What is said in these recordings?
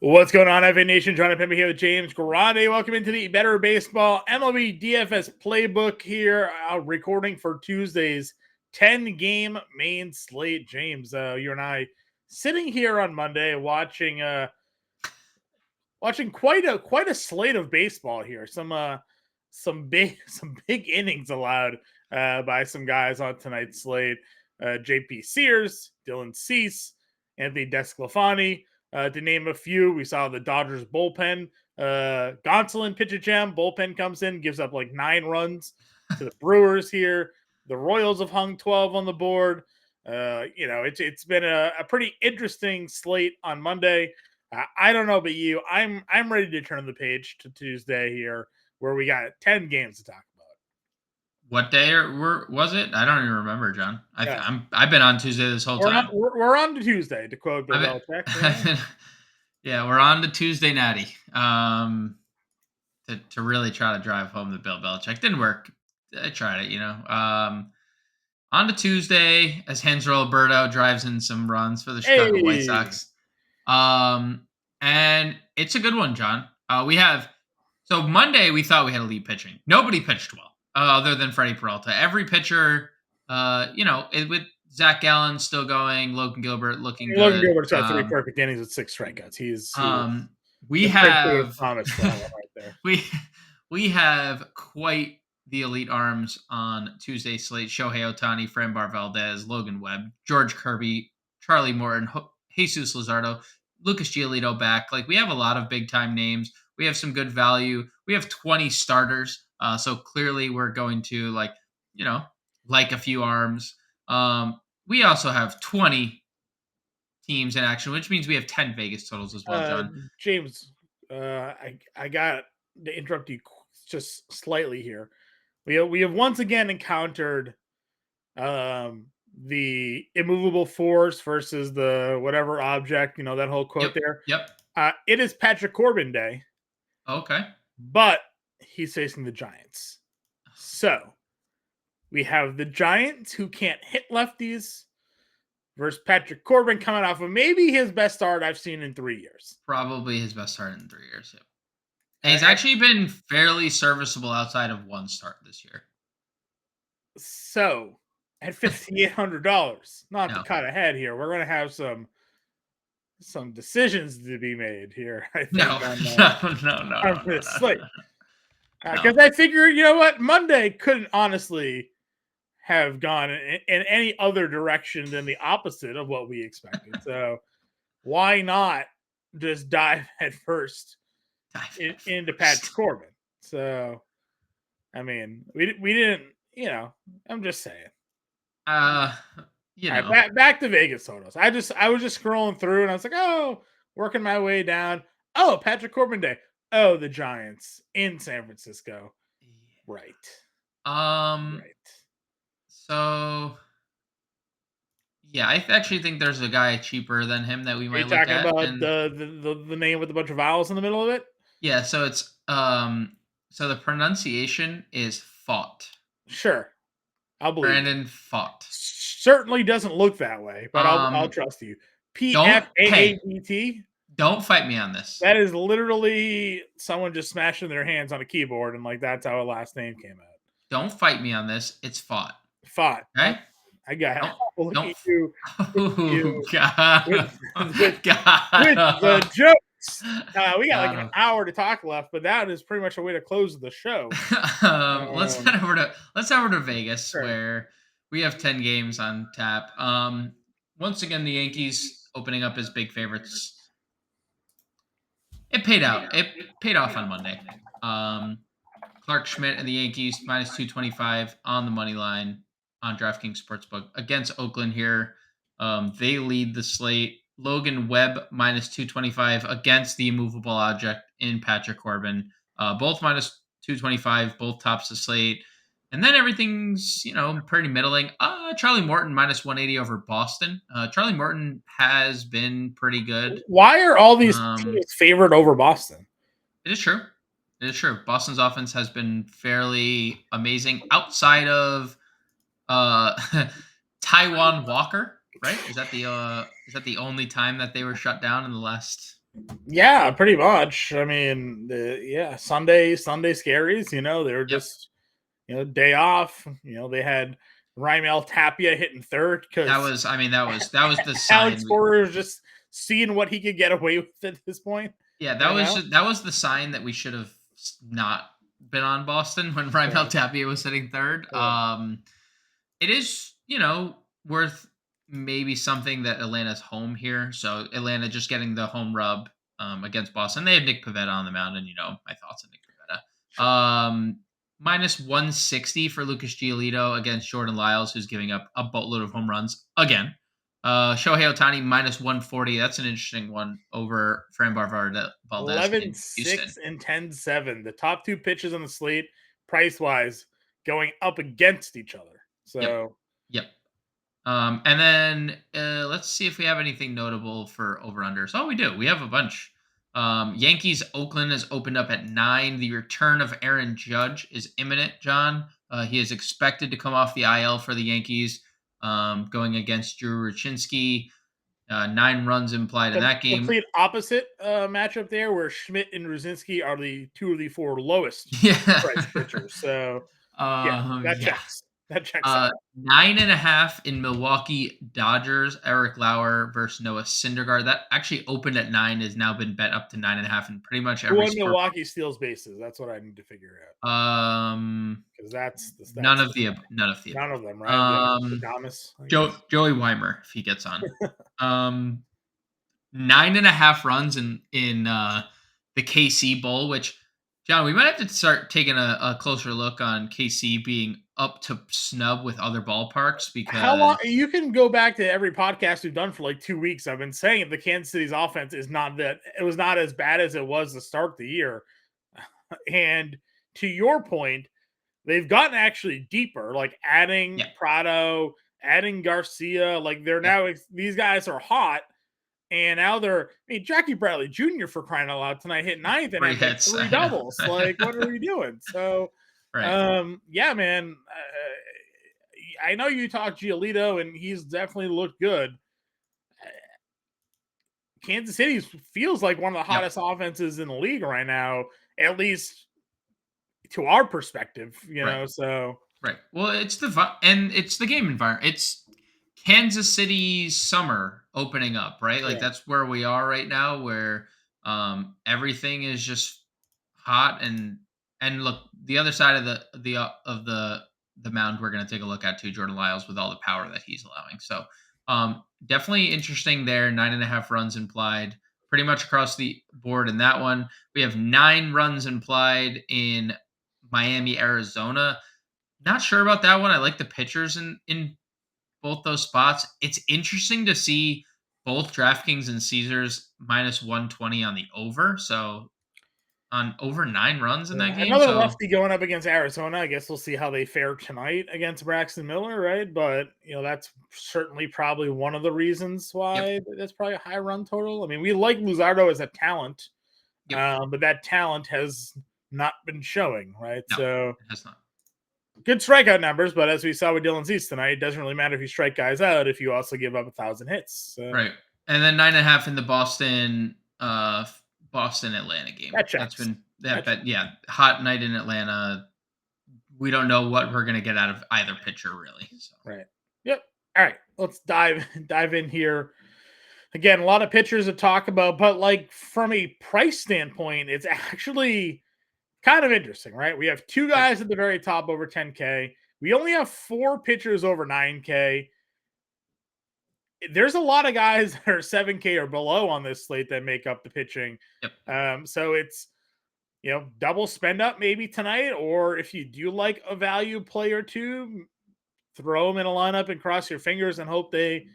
What's going on, FA Nation? Jon Impemba here with James Grande. Welcome into the Better Baseball MLB DFS playbook here, recording for Tuesday's 10-game main slate. James, you and I sitting here on Monday watching quite a slate of baseball here. Some big innings allowed by some guys on tonight's slate. JP Sears, Dylan Cease, Anthony Desclafani, to name a few. We saw the Dodgers bullpen. Gonsolin pitch a gem. Bullpen comes in, gives up like 9 runs to the Brewers here. The Royals have hung 12 on the board. It's been a pretty interesting slate on Monday. I don't know about you. I'm ready to turn the page to Tuesday here, where we got 10 games to talk about. What day was it? I don't even remember, John. Yeah. I've been on Tuesday this whole time. We're on to Tuesday, to quote Bill Belichick. Yeah, we're on to Tuesday natty. To really try to drive home the Bill Belichick didn't work. I tried it, on to Tuesday as Hanser Alberto drives in some runs for the Chicago White Sox. And it's a good one, John. So Monday we thought we had elite pitching. Nobody pitched well, other than Freddie Peralta. Every pitcher, with Zach Gallen still going, Logan Gilbert looking good. Logan Gilbert's got 3 perfect innings with 6 strikeouts. We have we have quite the elite arms on Tuesday slate. Shohei Ohtani, Framber Valdez, Logan Webb, George Kirby, Charlie Morton, Jesus Luzardo, Lucas Giolito back. Like, we have a lot of big time names. We have some good value. We have 20 starters. So clearly we're going to like a few arms. We also have 20 teams in action, which means we have 10 Vegas totals as well, John. James, I got to interrupt you just slightly here. We have once again encountered the immovable force versus the whatever object, that whole quote there. Yep. It is Patrick Corbin Day. Okay. But he's facing the Giants. So we have the Giants, who can't hit lefties, versus Patrick Corbin coming off of maybe his best start I've seen in 3 years. Probably his best start in 3 years. Yep. And he's actually been fairly serviceable outside of one start this year. So at $5,800, not to cut ahead here, we're going to have some decisions to be made here. I think no. Because I figure, you know what, Monday couldn't honestly have gone in any other direction than the opposite of what we expected. So why not just dive head first into Patrick Corbin? So, I mean, we didn't, I'm just saying. Right, back to Vegas totals. I was just scrolling through and I was like, oh, working my way down. Oh, Patrick Corbin Day. Oh, the Giants in San Francisco. Right. Right. So, yeah, I actually think there's a guy cheaper than him that we might look at. Are you talking about the name with a bunch of vowels in the middle of it? Yeah, so it's so the pronunciation is Fought. Sure. I'll believe Brandon Fought. Certainly doesn't look that way, but I'll trust you. P-F-A-A-D-T? Don't fight me on this. That is literally someone just smashing their hands on a keyboard, and like that's how a last name came out. Don't fight me on this. It's Fought. Fought. Okay? I got it. Don't. God. With the jokes. We got like an hour to talk left, but that is pretty much a way to close the show. Let's head over to Vegas, where we have 10 games on tap. Once again, the Yankees opening up as big favorites. It paid out. It paid off on Monday. Clark Schmidt and the Yankees minus 225 on the money line on DraftKings Sportsbook against Oakland here. They lead the slate. Logan Webb minus 225 against the immovable object in Patrick Corbin. Both minus 225, both tops the slate. And then everything's, pretty middling. Charlie Morton minus 180 over Boston. Charlie Morton has been pretty good. Why are all these teams favored over Boston? It is true. Boston's offense has been fairly amazing outside of Taiwan Walker, right? Is that the only time that they were shut down in the last Yeah, pretty much. I mean, Sunday scaries. They were Yep. just day off. They had Raimel Tapia hitting third That because was, I mean, that was the Alex sign. Cora was just seeing what he could get away with at this point. Yeah, You know, that was the sign that we should have not been on Boston when Raimel right? Tapia was sitting third. Yeah. It is, worth maybe something that Atlanta's home here. So Atlanta just getting the home rub against Boston. They have Nick Pivetta on the mound, and my thoughts on Nick Pivetta. Sure. Minus 160 for Lucas Giolito against Jordan Lyles, who's giving up a boatload of home runs again. Shohei Ohtani minus 140. That's an interesting one over Framber Valdez 11, in Houston. 6, and 10, 7. The top two pitches on the slate, price wise, going up against each other. Yep. So Yep. And then let's see if we have anything notable for over unders. Oh, we do. We have a bunch. Yankees Oakland has opened up at 9. The return of Aaron Judge is imminent, John. He is expected to come off the IL for the Yankees, going against Drew Ruchinski. 9 runs implied in that game. complete opposite matchup there, where Schmidt and Ruzinski are the two of the four lowest Yeah. price pitchers. So yeah, that Yeah. checks. That checks out. 9.5 in Milwaukee Dodgers, Eric Lauer versus Noah Syndergaard. That actually opened at 9, has now been bet up to 9.5 in pretty much Who every won sport. Milwaukee steals bases? That's what I need to figure out because None that's of the none of the none above. of them, right? Yeah, Um, Adamas, I guess. Joey Weimer if he gets on. Um, 9.5 runs in the KC Bowl, which John, we might have to start taking a closer look on KC being up to snub with other ballparks How long? because You can go back to every podcast we've done for like 2 weeks. I've been saying the Kansas City's offense is not that it was not as bad as it was to start the year. And to your point, they've gotten actually deeper, like adding yeah, Prado, adding Garcia. Like they're yep, now these guys are hot, and now they're. I mean, Jackie Bradley Jr. for crying out loud tonight hit ninth and 3 had like hits. three I know. doubles. Like, what are we doing? So, Right. yeah, man. I know you talked Giolito, and he's definitely looked good. Kansas City feels like one of the Yep. hottest offenses in the league right now, at least to our perspective. Right. So Right. Well, and it's the game environment. It's Kansas City's summer opening up, right? Like yeah. that's where we are right now, where everything is just hot and look, the other side of the mound we're going to take a look at too, Jordan Lyles with all the power that he's allowing. So definitely interesting there. 9.5 runs implied, pretty much across the board in that one. We have 9 runs implied in Miami, Arizona. Not sure about that one. I like the pitchers in both those spots. It's interesting to see both DraftKings and Caesars minus 120 on the over. So on over 9 runs in that game. Another So lefty going up against Arizona. I guess we'll see how they fare tonight against Braxton Miller, right? But that's certainly probably one of the reasons yep, why that's probably a high run total. I mean, we like Luzardo as a talent, yep. but that talent has not been showing, right? No, So it has not. good strikeout numbers, but as we saw with Dylan Cease tonight, it doesn't really matter if you strike guys out if you also give up 1,000 hits. So Right. And then 9.5 in the Boston Atlanta game. that That's checks. been that bet. Yeah, hot night in Atlanta. We don't know what we're gonna get out of either pitcher really. So Right. Yep. All right. Let's dive in here. Again, a lot of pitchers to talk about, but like from a price standpoint, it's actually kind of interesting, right? We have two yep, guys at the very top over 10K. We only have four pitchers over 9K. There's a lot of guys that are 7K or below on this slate that make up the pitching. yep, So it's double spend up maybe tonight, or if you do like a value play or two, throw them in a lineup and cross your fingers and hope they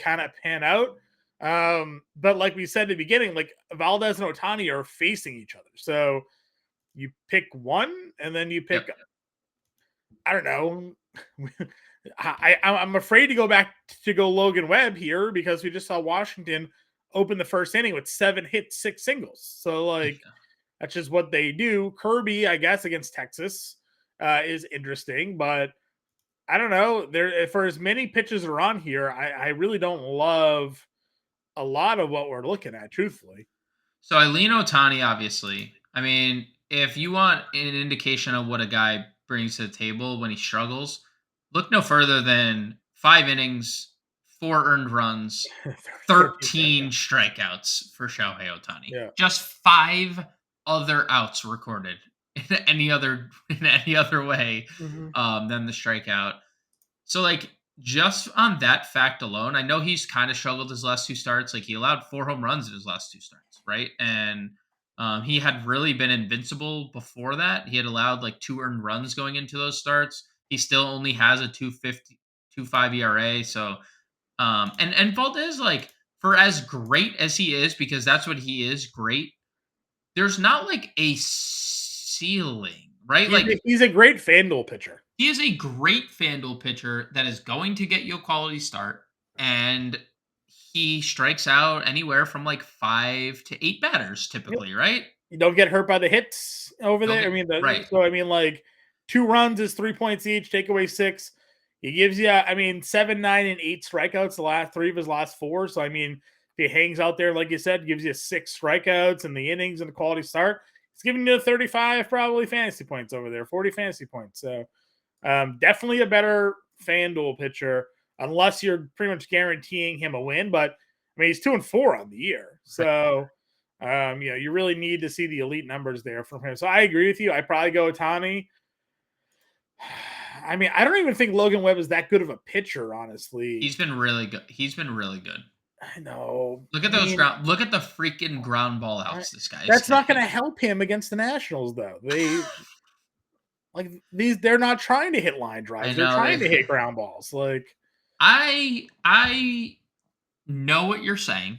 kind of pan out. But like we said at the beginning, like Valdez and Ohtani are facing each other. So you pick one and then you yep. pick, I don't know. I'm afraid to go back to go Logan Webb here because we just saw Washington open the first inning with 7 hits, 6 singles. So like that's just what they do. Kirby, I guess, against Texas is interesting, but I don't know. There for as many pitches are on here, I really don't love a lot of what we're looking at, truthfully. So I lean Otani, obviously. I mean, if you want an indication of what a guy brings to the table when he struggles, look no further than 5 innings, 4 earned runs, 13 13 strikeouts. strikeouts for Shohei Ohtani. Yeah. Just 5 other outs recorded in any other way Mhm. than the strikeout. So like just on that fact alone, I know he's kind of struggled his last two starts. Like he allowed 4 home runs in his last two starts, right? And he had really been invincible before that. He had allowed like 2 earned runs going into those starts. He still only has a 250, 2.5 ERA. So and Valdez, like for as great as he is, because that's what he is, great. There's not like a ceiling, right? Like He's a great FanDuel pitcher. he is a great FanDuel pitcher that is going to get you a quality start, and he strikes out anywhere from like 5 to 8 batters Yep. typically, right? You don't get hurt by the hits over Don't there. I get mean, right. like 2 runs is 3 points each. Take away 6. He gives you, I mean, 7, 9, and 8 strikeouts the last 3 of his last 4. So I mean, if he hangs out there, like you said, gives you 6 strikeouts in the innings and a quality start. He's giving you 35 probably fantasy points over there, 40 fantasy points. So definitely a better FanDuel pitcher, unless you're pretty much guaranteeing him a win. But I mean, he's 2-4 on the year, Right. so you really need to see the elite numbers there from him. So I agree with you. I probably go Otani. I mean, I don't even think Logan Webb is that good of a pitcher, honestly. He's been really good. He's been really good. I know. Look I at those mean, ground. Look at the freaking ground ball I, outs this guy is that's not going taking. to help him against the Nationals, though. They're not trying to hit line I drives. They're know trying they. to hit ground balls. Like, I know what you're saying,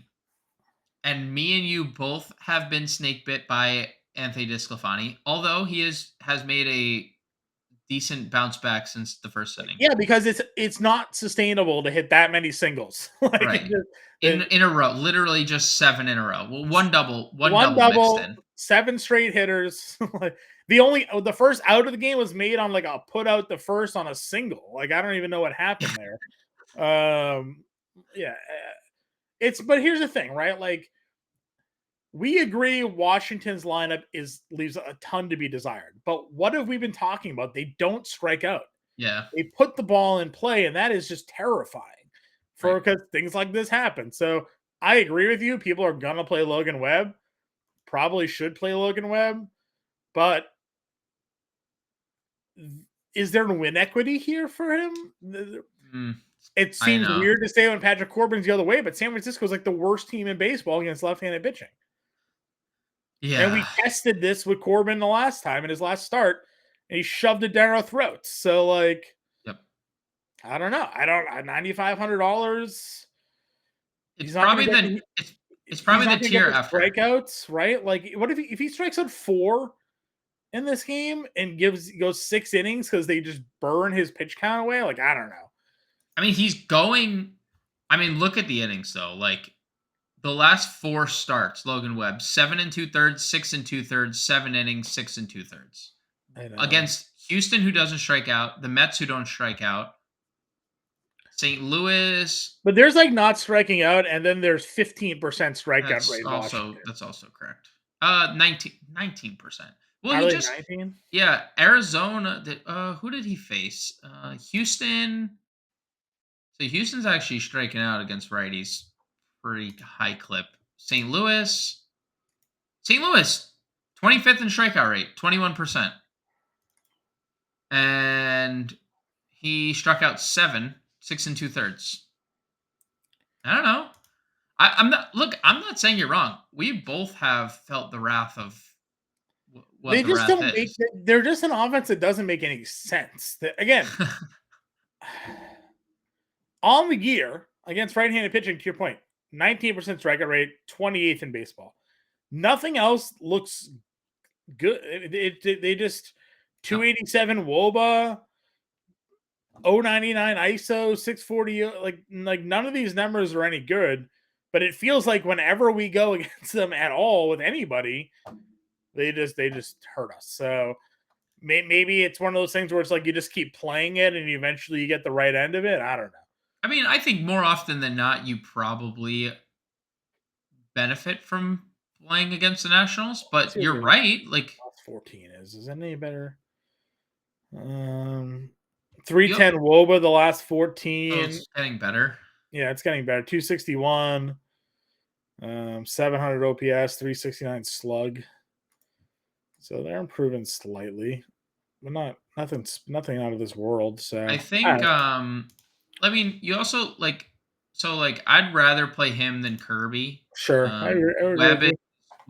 and me and you both have been snake bit by Anthony DeSclafani, although has made a decent bounce back since the first inning. yeah, because it's not sustainable to hit that many singles. Like Right. the In a row, literally just 7 in a row. Well, one one double mixed double, in. 7 straight hitters. The first out of the game was made on like a put out the first on a single. Like I don't even know what happened there. Yeah, but here's the thing, right? Like we agree Washington's lineup leaves a ton to be desired. But what have we been talking about? They don't strike out. Yeah. They put the ball in play, and that is just terrifying Right. because things like this happen. So I agree with you. People are gonna play Logan Webb. Probably should play Logan Webb, but is there win equity here for him? Mm, It I seems know. weird to say when Patrick Corbin's the other way, but San Francisco's like the worst team in baseball against left-handed pitching. And we Yeah. tested this with Corbin the last time in his last start, and he shoved it down our throats. So, like, Yep. I don't know. I don't. $9,500. It's He's not going probably to get the the. it's He's probably the not going to get tier the after. strikeouts, right? Like, what if he strikes out 4 in this game and goes 6 innings because they just burn his pitch count away? Like, I don't know. I mean, he's going. I mean, look at the innings though. Like the last 4 starts, Logan Webb, 7 2/3, 6 2/3, 7 innings, 6 2/3. I know. Against Houston, who doesn't strike out, the Mets, who don't strike out, St. Louis. But there's like not striking out, and then there's 15% strikeout rate in Washington. That's also correct. 19%. Well, Are he they just 19? yeah, Arizona did who did he face? Houston. So Houston's actually striking out against righties pretty high clip. St. Louis. St. Louis 25th in strikeout rate, 21%. And he struck out 7, 6 2/3. I don't know. I'm not. Look, I'm not saying you're wrong. We both have felt the wrath of what They the just wrath don't make. is. They're just an offense that doesn't make any sense. Again, on the year against right-handed pitching, to your point, 19% strikeout rate, 28th in baseball. Nothing else looks good. They just No. 287 WOBA, 099 ISO, 640. Like none of these numbers are any good. But it feels like whenever we go against them at all with anybody, they just hurt us. So maybe it's one of those things where it's like you just keep playing it and eventually you get the right end of it. I don't know. I mean, I think more often than not, you probably benefit from playing against the Nationals, Let's but see what you're the right. Like last 14 is. Is that any better? you have, 310 Woba the last oh, 14. it's getting better. Yeah, it's getting better. 261, 700 OPS, 369 slug. So they're improving slightly, but nothing out of this world. I So think I mean you also like I'd rather play him than Kirby. sure, I would agree with you.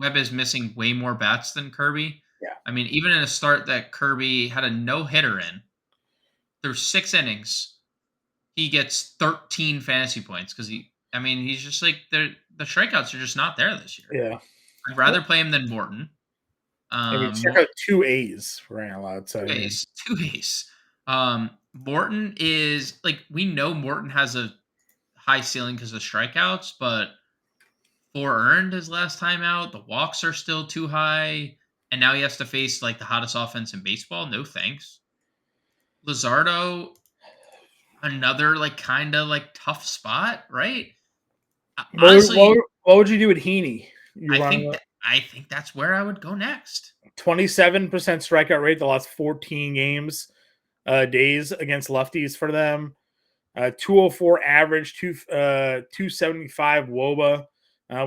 Webb is missing way more bats than Kirby. Yeah, I mean, even in a start that Kirby had a no-hitter in, through 6 innings, he gets 13 fantasy points because he's just like the strikeouts are just not there this year. yeah. I'd rather play him than Morton. I mean, check Mor- out two A's for crying out loud. So I two mean, A's, two A's. Morton is like we know Morton has a high ceiling because of strikeouts, but 4 earned his last time out. The walks are still too high, and now he has to face like the hottest offense in baseball. No thanks. Luzardo, another like kind of like tough spot, right? Honestly, what would you do with Heaney? You run I think that's where I would go next. 27% strikeout rate the last 14 games, days against lefties for them. 204 average, 275 WOBA.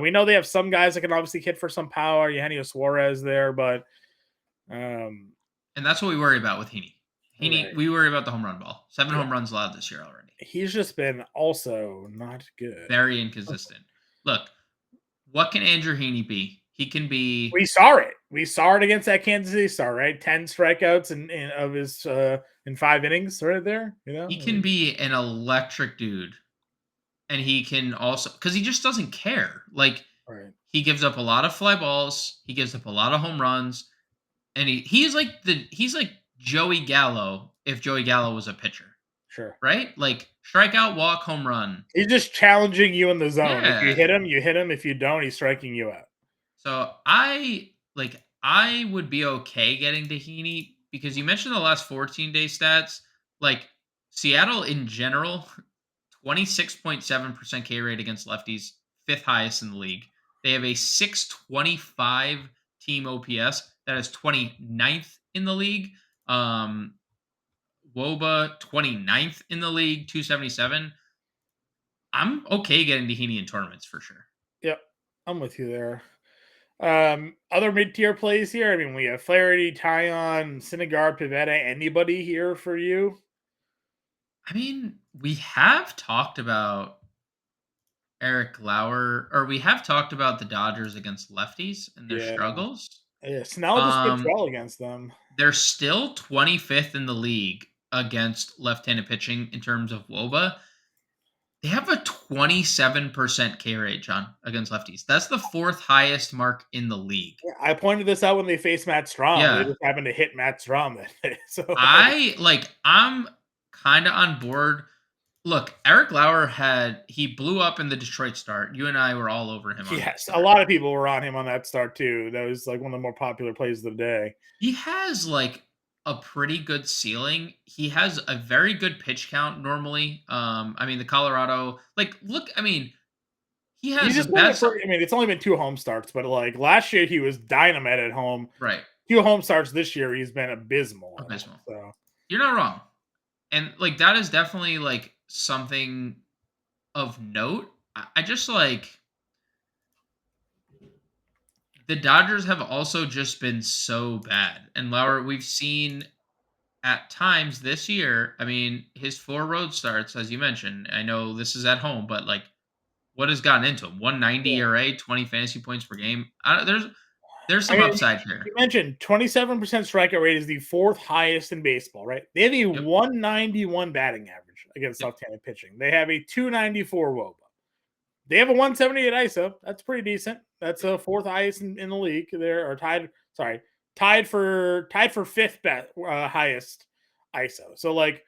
We know they have some guys that can obviously hit for some power. Eugenio Suarez there, but And that's what we worry about with Heaney. right. We worry about the home run ball. Seven Yeah. home runs allowed this year already. He's just been also not good. Very inconsistent. Look, what can Andrew Heaney be? He can be. We saw it. We saw it against that Kansas City Star, right? 10 strikeouts in of his in 5 innings, right there. You know, He can be an electric dude, and he can also because he just doesn't care. Like right. he gives up a lot of fly balls. He gives up a lot of home runs, and he's like Joey Gallo if Joey Gallo was a pitcher, Sure. right? Like strikeout, walk, home run. He's just challenging you in the zone. If you Yeah. hit him, you hit him. If you don't, he's striking you out. So I would be okay getting to Heaney because you mentioned the last 14-day stats. Like Seattle in general, 26.7% K rate against lefties, fifth highest in the league. They have a 625 team OPS. That is 29th in the league. Woba 29th in the league, 277. I'm okay getting to Heaney in tournaments for sure. Yep, I'm with you there. Other mid-tier plays here. I mean, we have Flaherty, Tyon, Syndergaard, Pivetta. Anybody here for you? I mean, we have talked about Eric Lauer, or we have talked about the Dodgers against lefties and their Yeah, struggles. yeah. Snell just pitched Um, well against them. they're still 25th in the league against left-handed pitching in terms of WOBA. They have a 27% K rate, John, against lefties. That's the fourth highest mark in the league. Yeah, I pointed this out when they faced Matt Strom. They Yeah. just happened to hit Matt Strom that day. So I'm kind of on board. Look, Eric Lauer he blew up in the Detroit start. You and I were all over him on that yes, a start. lot of people were on him on that start too. That was like one of the more popular plays of the day. He has like a pretty good ceiling. He has a very good pitch count normally. I mean the Colorado he He's has the just one of the best. first. I mean, it's only been 2 home starts, but like last year he was dynamite at home. Right. 2 home starts this year, he's been abysmal. Abysmal. So You're not wrong. And like that is definitely like something of note. I just like the Dodgers have also just been so bad. And Lauer, we've seen at times this year, I mean, his 4 road starts, as you mentioned. I know this is at home, but like what has gotten into him? 190 yeah. ERA, 20 fantasy points per game. There's I some mean, upside here. you mentioned 27% strikeout rate is the fourth highest in baseball, right? They have a Yep. 191 batting average against Yep. left-handed pitching. They have a 294 WOBA. They have a 178 ISO. That's pretty decent. That's the fourth highest in the league. They're or tied. Sorry, tied for fifth highest ISO. So like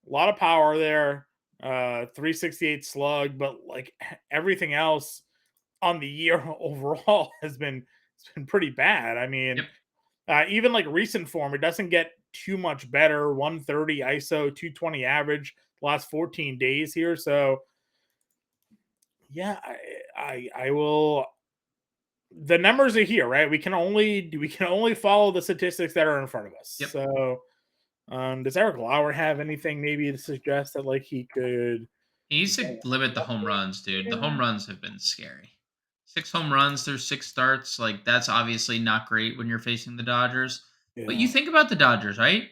a lot of power there. 368 slug, but like everything else on the year overall it's been pretty bad. I mean, Yep. even like recent form, it doesn't get too much better. 130 ISO, 220 average the last 14 days here. So yeah, I will the numbers are here, right? We can only follow the statistics that are in front of us. Yep. So, does Eric Lauer have anything maybe to suggest that like he could? He needs to limit the home runs, dude. The home runs have been scary. 6 home runs through 6 starts. Like, that's obviously not great when you're facing the Dodgers. But you Yeah. think about the Dodgers, right?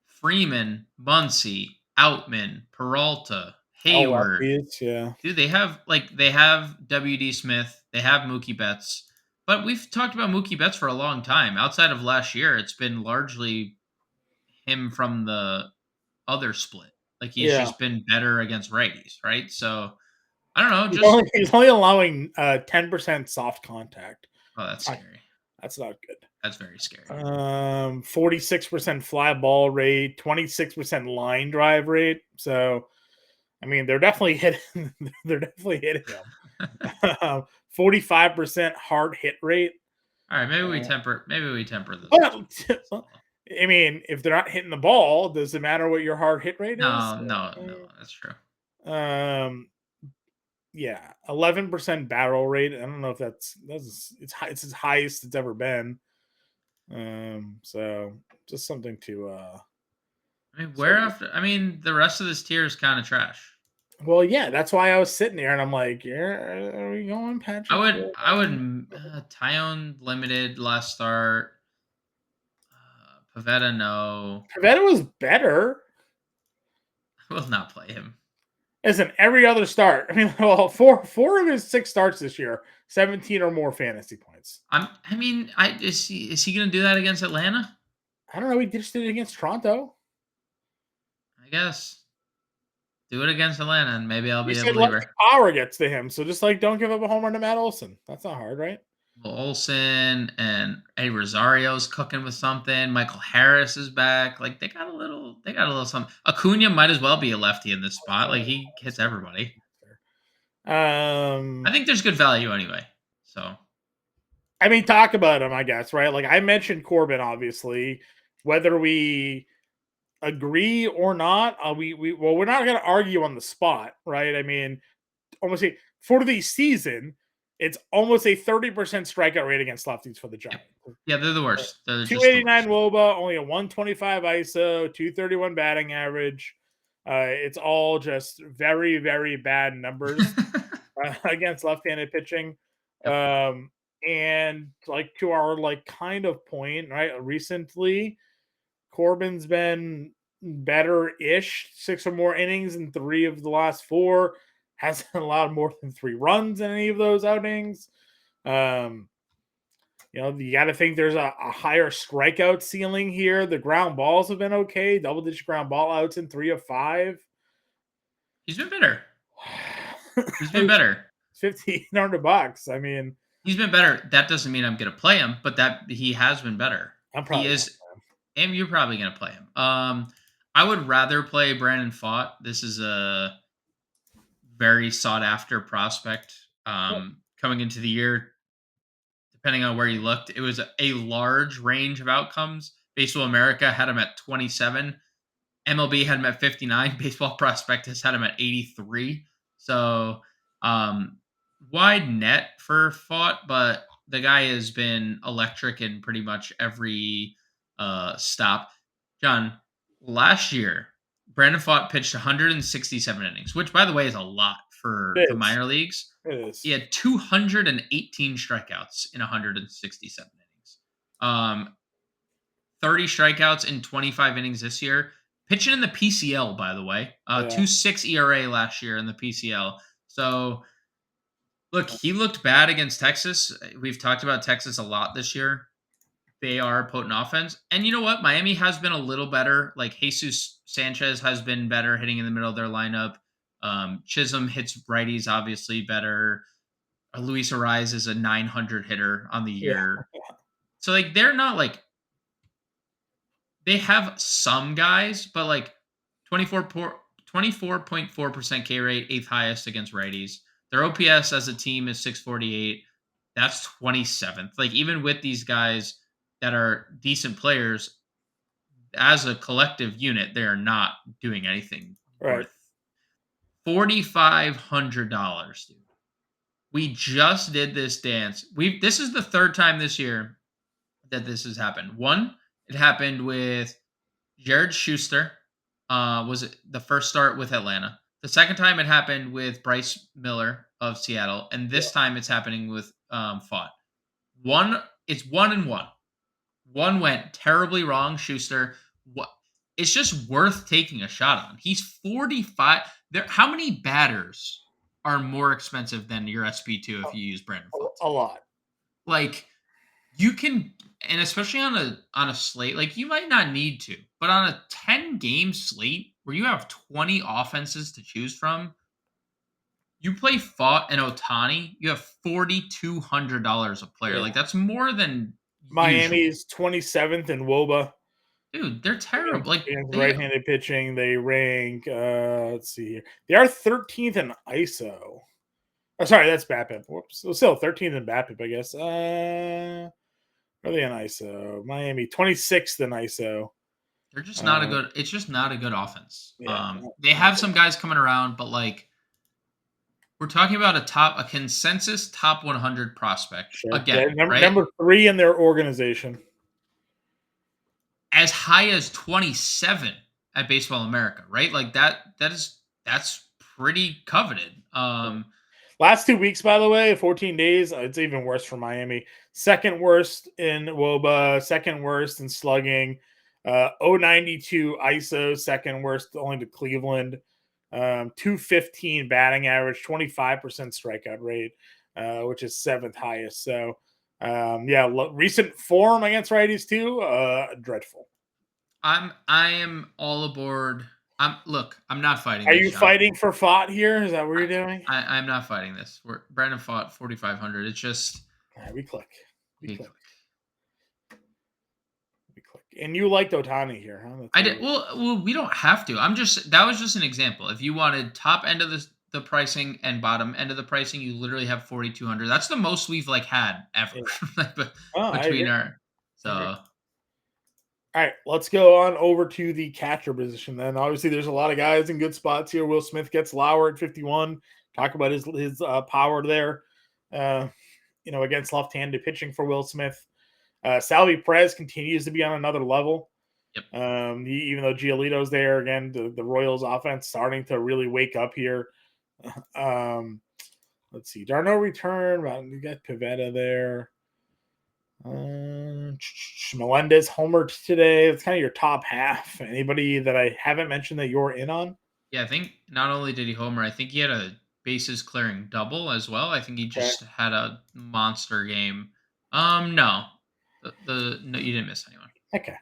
Freeman, Muncy, Outman, Peralta, All Hayward. lefties, yeah. Dude, they have WD Smith, they have Mookie Betts. But we've talked about Mookie Betts for a long time. Outside of last year, it's been largely him from the other split. Like, he's Yeah. just been better against righties, right? So I don't know. He's Just only, he's only allowing 10% soft contact. oh, that's Fine. scary. That's not good. That's very scary. 46% fly ball rate, 26% line drive rate. So, I mean, they're definitely hitting. They're definitely hitting him. 45% hard hit rate. All right, maybe we Uh, temper. Maybe we temper the. But I mean, if they're not hitting the ball, does it matter what your hard hit rate is? No, no, no. That's true. Um, yeah, 11% barrel rate. I don't know if it's high, it's as highest it's ever been. So just something to I mean, where something. after? I mean, the rest of this tier is kind of trash. Well, yeah, that's why I was sitting there and I'm like, yeah, are we going I Patrick? would, I would. Tyone limited last start. Pavetta, no. Pavetta was better. I will not play him. Isn't every other start? I mean, well, four of his 6 starts this year, 17 or more fantasy points. I mean, is he going to do that against Atlanta? I don't know. He just did it against Toronto. I guess do it against Atlanta, and maybe I'll You be a said lefty believer. power gets to him, so just like don't give up a home run to Matt Olson. That's not hard, right? Well, Olsen and Eddie Rosario's cooking with something. Michael Harris is back. Like, they got a little something. Acuna might as well be a lefty in this spot. Like, he hits everybody. I Um, think there's good value anyway. So I mean, talk about him, I guess, right? Like I mentioned Corbin, obviously. Whether we agree or not, we're not going to argue on the spot, right? I mean, almost for the season, it's almost a 30% strikeout rate against lefties for the yep. Giants. Yeah, they're the worst. They're just the 289 worst. WOBA, only a 125 ISO, 231 batting average. It's all just very, very bad numbers against left-handed pitching. Yep. And like to our like kind of point, right? Recently, Corbin's been better-ish, 6 or more innings in 3 of the last 4. Hasn't allowed more than 3 runs in any of those outings. Um, you got to think there's a higher strikeout ceiling here. The ground balls have been okay, double-digit ground ball outs in 3 of 5. He's been better. He's been better. $1,500. I mean, He's been better. That doesn't mean I'm going to play him, but that he has been better. I'm He probably is, and you're probably going to play him. I would rather play Brandon Pfaadt. This is a very sought after prospect. Coming into the year, depending on where you looked, it was a large range of outcomes. Baseball America had him at 27. MLB had him at 59. Baseball Prospectus had him at 83. So, wide net for Fought, but the guy has been electric in pretty much every stop. John, last year, Brandon Fought pitched 167 innings, which, by the way, is a lot for it the is. minor leagues. It is. He had 218 strikeouts in 167 innings. 30 strikeouts in 25 innings this year. Pitching in the PCL, by the way. Yeah. 2.6 ERA last year in the PCL. So, look, he looked bad against Texas. We've talked about Texas a lot this year. They are a potent offense. And you know what? Miami has been a little better. Like, Jesus Sanchez has been better hitting in the middle of their lineup. Chisholm hits righties obviously better. Luis Ariz is a 900 hitter on the Yeah. year. So, like, they're not like, they have some guys, but like 24.4% K rate, eighth highest against righties. Their OPS as a team is 648. That's 27th. Like, even with these guys that are decent players, as a collective unit, they are not doing anything Right. worth $4,500, dude. We just did this dance. This is the third time this year that this has happened. One, it happened with Jared Schuster. Was it the first start with Atlanta? The second time it happened with Bryce Miller of Seattle, and this time it's happening with Fott. It's 1-1. One went terribly wrong. Schuster. What? It's just worth taking a shot on. He's 45. How many batters are more expensive than your SP2 if you use Brandon Phelps? A lot. Like you can, and especially on a slate, like you might not need to, but on a 10-game slate where you have 20 offenses to choose from, you play Fott and Ohtani, you have $4,200 a player. Yeah. Like that's more than Miami's 27th in WOBA. Dude, they're terrible. Like right-handed pitching, they rank. Let's see here. They are 13th in ISO. Oh, sorry, that's BABIP. Whoops. So still 13th in BABIP, I guess. Are they in ISO? Miami 26th in ISO. They're just not a good. It's just not a good offense. Yeah. They have some guys coming around, but like we're talking about a consensus top 100 prospect again, right? Number 3 in their organization. As high as 27 at Baseball America, right? Like that's pretty coveted. Last 2 weeks, by the way, 14 days, it's even worse for Miami. Second worst in WOBA, second worst in slugging, 092 ISO, second worst only to Cleveland, 215 batting average, 25% strikeout rate, which is 7th highest. So, recent form against righties too, dreadful. I am all aboard. I'm not fighting. Are you fighting for Fott here? Is that what you're doing? I'm not fighting this. Brandon Fott 4,500. It's just we click. And you liked Ohtani here, huh? I did. Well, we don't have to. That was just an example. If you wanted top end of the pricing and bottom end of the pricing, you literally have 4,200. That's the most we've had ever. Yeah. Between our All right, let's go on over to the catcher position then. Obviously, there's a lot of guys in good spots here. Will Smith gets Lauer at 51. Talk about his power there, against left-handed pitching for Will Smith. Salvi Perez continues to be on another level. Yep. Even though Giolito's there, again, the Royals offense starting to really wake up here. Let's see. Darno return. You got Pivetta there. Melendez homered today. It's kind of your top half. Anybody that I haven't mentioned that you're in on? Yeah, I think not only did he homer, I think he had a bases clearing double as well. I think he just had a monster game. No, no, you didn't miss anyone. Okay.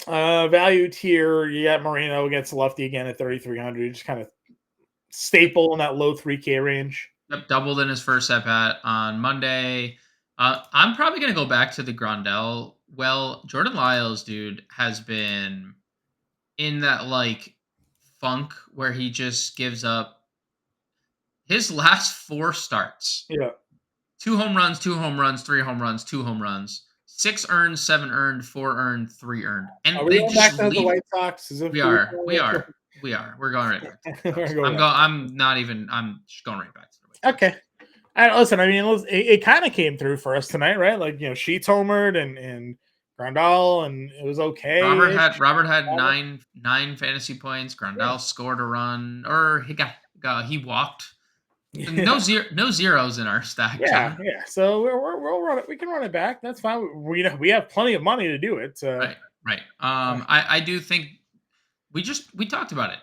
Value tier, you got Moreno against the lefty again at 3,300. Just kind of staple in that low 3K range. Yep, doubled in his first at bat on Monday. I'm probably going to go back to the Grandel. Well, Jordan Lyles, dude, has been in that funk where he just gives up. His last 4 starts. Yeah. 2 home runs, 2 home runs, 3 home runs, 2 home runs. 6 earned, 7 earned, 4 earned, 3 earned. And are we going back to the White Sox? We are. We're going right back to the I'm just going right back to the White Sox. Okay. Listen, I mean, it kind of came through for us tonight, right? Sheets homered and Grandal, and it was okay. Robert had 9 fantasy points. Grandal scored a run, or he walked. Yeah. No zeros in our stack. Yeah. So we'll run it. We can run it back. That's fine. We have plenty of money to do it. So. Right. I do think we talked about it.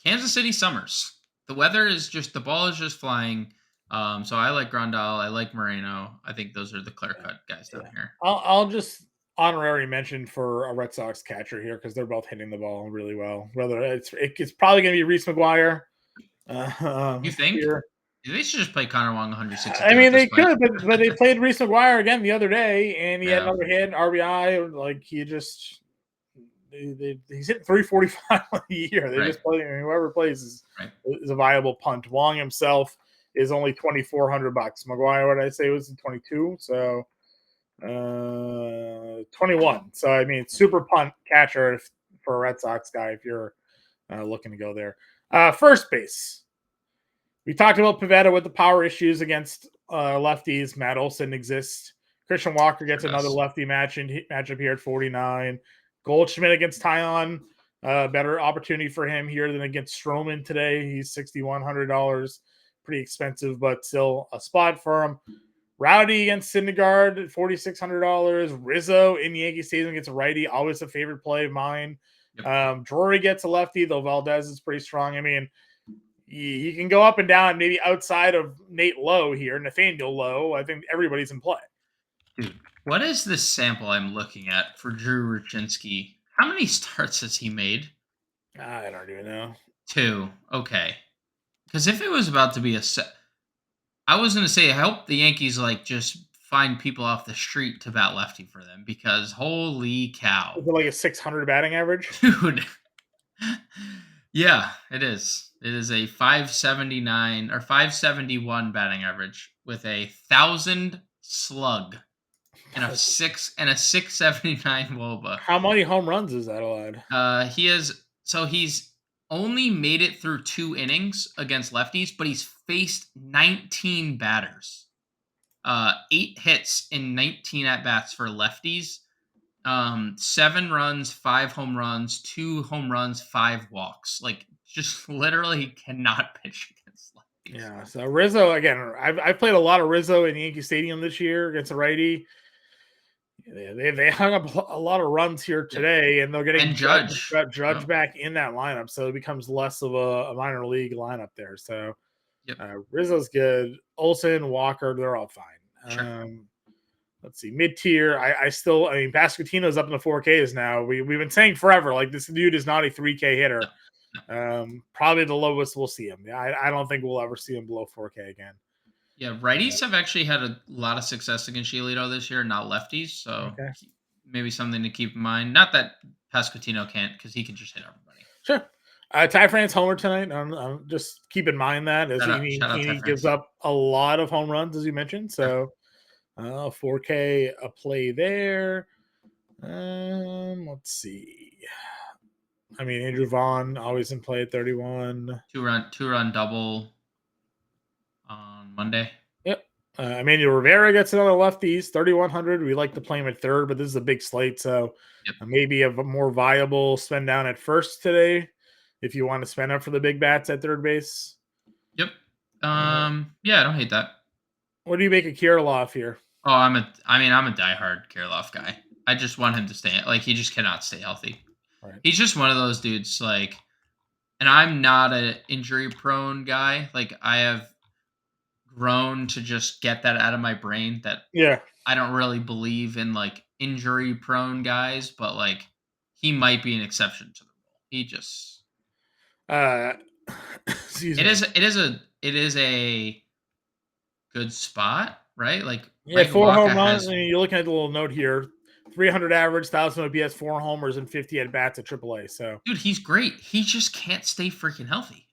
Kansas City summers. The weather is just, the ball is just flying. So I like Grandal. I like Moreno. I think those are the clear-cut guys down here. I'll just honorary mention for a Red Sox catcher here because they're both hitting the ball really well. Whether it's probably going to be Reese McGuire. You think? Here. They should just play Connor Wong 160. I mean, they could, but they played Reese McGuire again the other day, and he had another hit, RBI. He's hitting 345 a year. They just play. Whoever plays is a viable punt. Wong himself is only $2,400. McGuire, what did I say, was 22, so 21. So I mean, super punt catcher for a Red Sox guy if you're looking to go there. First base. We talked about Pivetta with the power issues against lefties. Matt Olson exists. Christian Walker gets another lefty matchup here at 49. Goldschmidt against Tyon. Better opportunity for him here than against Stroman today. He's $6,100. Pretty expensive, but still a spot for him. Rowdy against Syndergaard at $4,600. Rizzo in Yankee Stadium gets a righty. Always a favorite play of mine. Yep. Drury gets a lefty, though Valdez is pretty strong. I mean, you can go up and down, maybe outside of Nate Lowe here, Nathaniel Lowe. I think everybody's in play. Dude, what is this sample I'm looking at for Drew Rucinski? How many starts has he made? I don't even know. 2. Okay. Because if it was about to be I was going to say, I hope the Yankees just find people off the street to bat lefty for them, because holy cow. Is it like a 600 batting average? Dude. Yeah, it is. It is a 579 or 571 batting average with 1,000 slug and a 679 WOBA. How many home runs is that allowed? He's only made it through 2 innings against lefties, but he's faced 19 batters. 8 hits in 19 at-bats for lefties. 7 runs, 5 home runs, 2 home runs, 5 walks. Just literally cannot pitch against lefties. Yeah, so Rizzo, again, I've played a lot of Rizzo in Yankee Stadium this year against a righty. They hung up a lot of runs here today, and they're getting Judge back in that lineup, so it becomes less of a minor league lineup there. So Rizzo's good. Olsen, Walker, they're all fine. Sure. Let's see, mid-tier. I mean, Pasquantino's up in the 4Ks now. We've been saying forever, this dude is not a 3K hitter. No. Probably the lowest we'll see him. I don't think we'll ever see him below 4K again. Yeah, righties have actually had a lot of success against Giolito this year, not lefties. So maybe something to keep in mind. Not that Pasquantino can't, because he can just hit everybody. Sure. Ty France homer tonight. Just keep in mind that, as he gives up a lot of home runs, as you mentioned. So 4K a play there. Let's see. I mean, Andrew Vaughn always in play at 31. Two run double on Monday. Yep. Emmanuel Rivera gets another lefties, 3,100. We like to play him at third, but this is a big slate, so maybe a more viable spend down at first today if you want to spend up for the big bats at third base. Yep. Yeah, I don't hate that. What do you make of Kirilloff here? Oh, I'm a diehard Kirilloff guy. I just want him to stay. He just cannot stay healthy. Right. He's just one of those dudes. And I'm not an injury-prone guy. I have grown to just get that out of my brain that I don't really believe in injury-prone guys, but he might be an exception to the rule. He just it is a good spot, right? 4 home runs. You're looking at the little note here. 300 average, 1,000 OPS, 4 homers, and 50 at bats at AAA. So, dude, he's great. He just can't stay freaking healthy.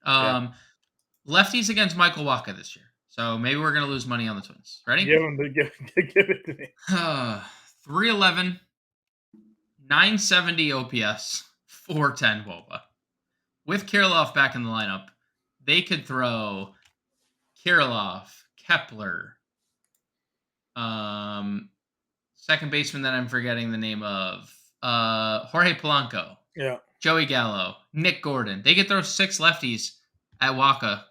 Lefties against Michael Wacha this year, so maybe we're gonna lose money on the Twins. Ready? Give it to me. 311, 970 OPS, 410 WOBA. With Kirilloff back in the lineup, they could throw Kirilloff, Kepler, second baseman that I'm forgetting the name of, Jorge Polanco, Joey Gallo, Nick Gordon. They could throw 6 lefties at Wacha,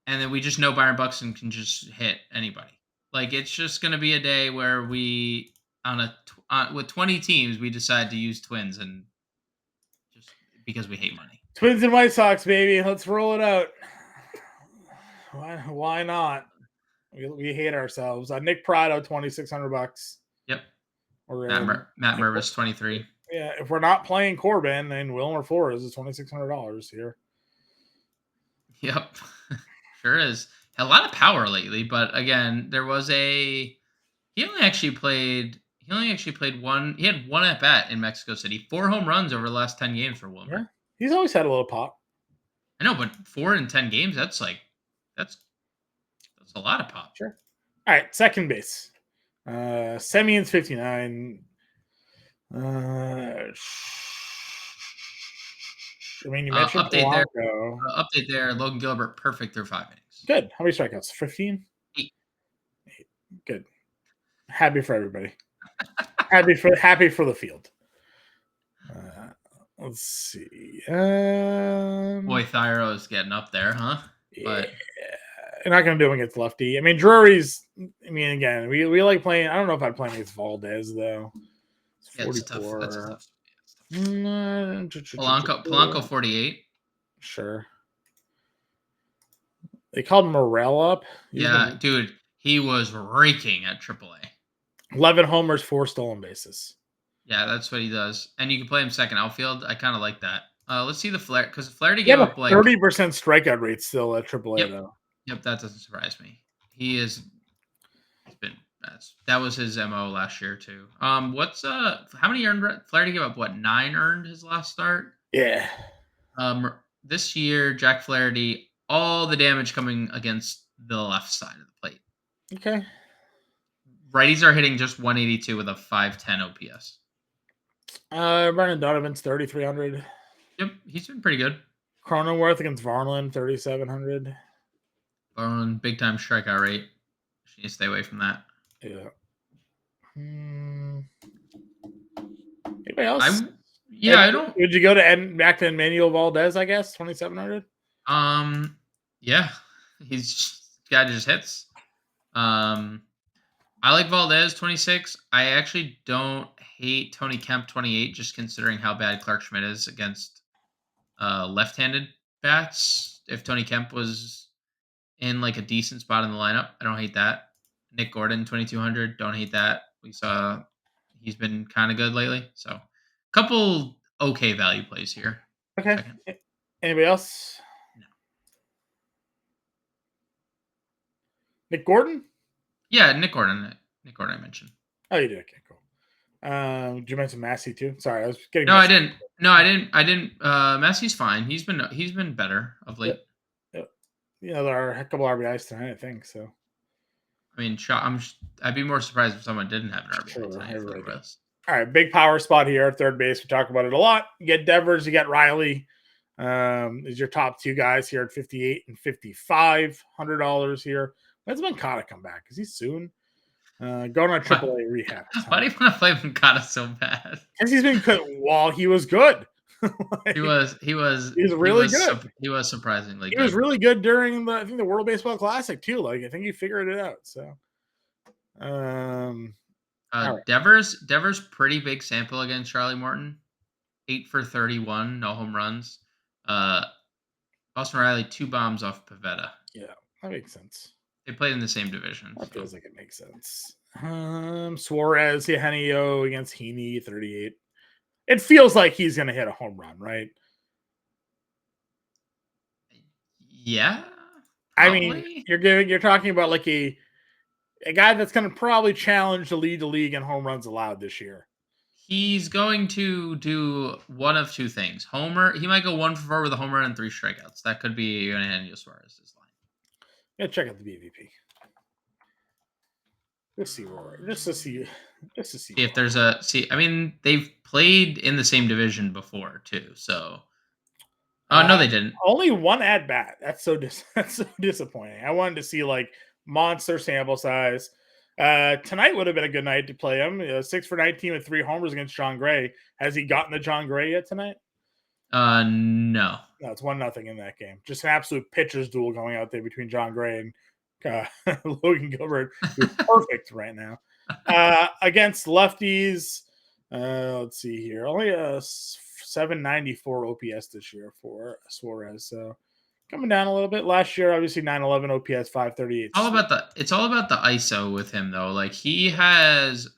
and then we just know Byron Buxton can just hit anybody. It's just going to be a day where we, with 20 teams, we decide to use Twins, and just because we hate money. Twins and White Sox, baby. Let's roll it out. Why not? We hate ourselves. Nick Prado, $2,600. Yep. Matt Mervis, 23. Yeah, if we're not playing Corbin, then Wilmer Flores is $2,600 here. Yep, sure is. A lot of power lately, but again, there was he only actually played one. He had 1 at bat in Mexico City. 4 home runs over the last 10 games for Wilmer. Yeah, he's always had a little pop. I know, but 4 in 10 games. That's a lot of pop. Sure. All right, second base. Semion's 59. I mean, you mentioned Polanco. Update there. Logan Gilbert, perfect through 5 innings. Good. How many strikeouts? 15? 8. Good. Happy for everybody. happy for the field. Let's see. Boy, Thyro's getting up there, huh? But you're not going to do him against lefty. I mean, Drury's. I mean, again, we like playing. I don't know if I'd play him against Valdez though. It's 44. That's a tough. Polanco 48. Sure. They called Morel up. Dude, he was raking at AAA. 11 homers, 4 stolen bases. Yeah, that's what he does. And you can play him second outfield. I kind of like that. Let's see the Flaherty, because Flaherty gave up like 30% strikeout rate still at AAA though. Yep, that doesn't surprise me. He's been that was his MO last year too. What's how many earned? Flaherty gave up 9 earned his last start? Yeah. This year, Jack Flaherty, all the damage coming against the left side of the plate. Okay. Righties are hitting just 182 with a 510 OPS. Brendan Donovan's 3,300. Yep, he's been pretty good. Cronenworth against Varland, 3,700. Varland, big time strikeout rate. She needs to stay away from that. Yeah. Anybody else? I don't. Would you go to back to Emmanuel Valdez? I guess 2,700. Yeah, guy just hits. I like Valdez 26. I actually don't hate Tony Kemp 28, just considering how bad Clark Schmidt is against left-handed bats. If Tony Kemp was in like a decent spot in the lineup, I don't hate that. Nick Gordon 2,200, don't hate that. We saw he's been kind of good lately, so a couple okay value plays here. Okay. Second. Anybody else? No. Nick Gordon? Yeah, Nick Gordon. Nick Gordon I mentioned. Oh, you did. Okay, cool. Did you mention Massey too? Sorry, I was getting. No, I didn't. I didn't. Massey's fine. He's been better of late. Yep. There are a couple RBIs tonight, I think. So. I mean, I'd be more surprised if someone didn't have an RBI tonight for the rest. All right, big power spot here at third base. We talk about it a lot. You get Devers, you get Riley. Is your top 2 guys here at $58 and $5,500 here. When's Moncada come back? Is he soon? Going on AAA rehab. Why do you want to play Moncada so bad? Because he's been good. Well, he was good. He was really good. He was surprisingly good. He was really good during the World Baseball Classic too. Like I think he figured it out. So, right. Devers pretty big sample against Charlie Morton, 8 for 31, no home runs. Austin Riley 2 bombs off Pivetta. Yeah, that makes sense. They played in the same division. That feels like it makes sense. Suarez, Eugenio against Heaney, 38. It feels like he's going to hit a home run, right? Yeah. Probably. I mean, you're talking about like a guy that's going to probably challenge to lead the league in home runs allowed this year. He's going to do one of 2 things. He might go 1 for 4 with a home run and 3 strikeouts. That could be Eugenio Suarez's line. Yeah, check out the BVP. Just to see if there's I mean, they've played in the same division before too, so no, they didn't. Only 1 at bat. That's so disappointing. I wanted to see like monster sample size. Tonight would have been a good night to play him. 6 for 19 with 3 homers against John Gray. Has he gotten to John Gray yet tonight? No. No, it's 1-0 in that game. Just an absolute pitcher's duel going out there between John Gray and Logan Gilbert, who's perfect right now. Against lefties, let's see here. Only a 794 OPS this year for Suarez. So coming down a little bit. Last year, obviously 911 OPS, 538. It's all about the ISO with him though. Like he has